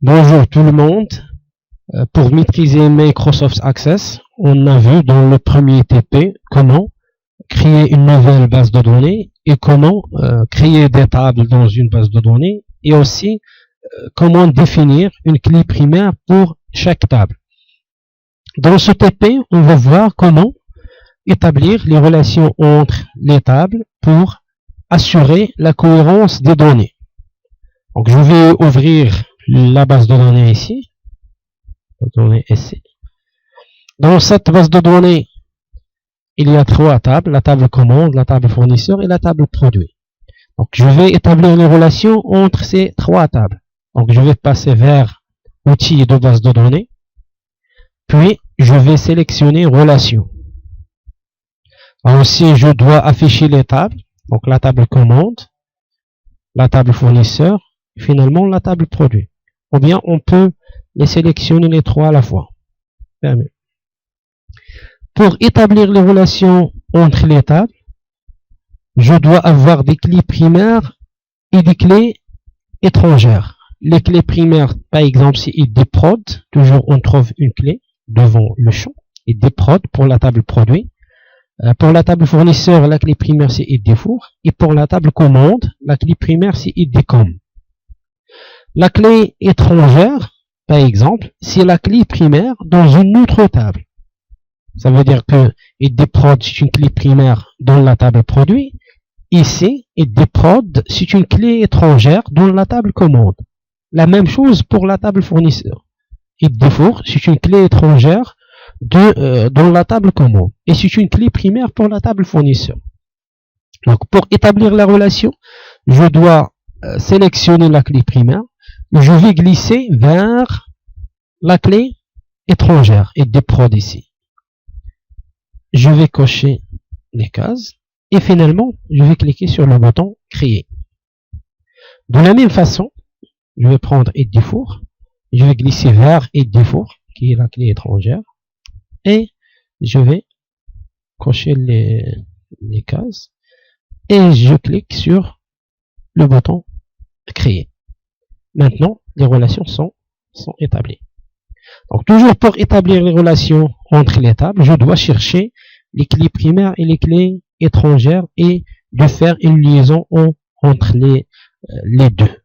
Bonjour tout le monde. Pour maîtriser Microsoft Access, on a vu dans le premier TP comment créer une nouvelle base de données et comment créer des tables dans une base de données et aussi comment définir une clé primaire pour chaque table. Dans ce TP, on va voir comment établir les relations entre les tables pour assurer la cohérence des données. Donc je vais ouvrir la base de données ici. Dans cette base de données, il y a trois tables, la table commande, la table fournisseur et la table produit. Donc je vais établir les relations entre ces trois tables. Donc je vais passer vers outils de base de données, puis je vais sélectionner relations. Aussi je dois afficher les tables, donc la table commande, la table fournisseur, et finalement la table produit. Ou bien on peut les sélectionner les trois à la fois. Pour établir les relations entre les tables, je dois avoir des clés primaires et des clés étrangères. Les clés primaires, par exemple, c'est idprod, toujours on trouve une clé devant le champ, idprod pour la table produit. Pour la table fournisseur, la clé primaire c'est idfour, et pour la table commande, la clé primaire c'est idcom. La clé étrangère, par exemple, c'est la clé primaire dans une autre table. Ça veut dire que idprod c'est une clé primaire dans la table produit. Ici, idprod c'est une clé étrangère dans la table commande. La même chose pour la table fournisseur. Idfour c'est une clé étrangère dans la table commande. Et c'est une clé primaire pour la table fournisseur. Donc pour établir la relation, je dois sélectionner la clé primaire. Je vais glisser vers la clé étrangère idprod ici. Je vais cocher les cases et finalement je vais cliquer sur le bouton créer. De la même façon, je vais prendre idfour, je vais glisser vers idfour qui est la clé étrangère et je vais cocher les cases et je clique sur le bouton créer. Maintenant, les relations sont établies. Donc, toujours pour établir les relations entre les tables, je dois chercher les clés primaires et les clés étrangères et de faire une liaison entre les deux.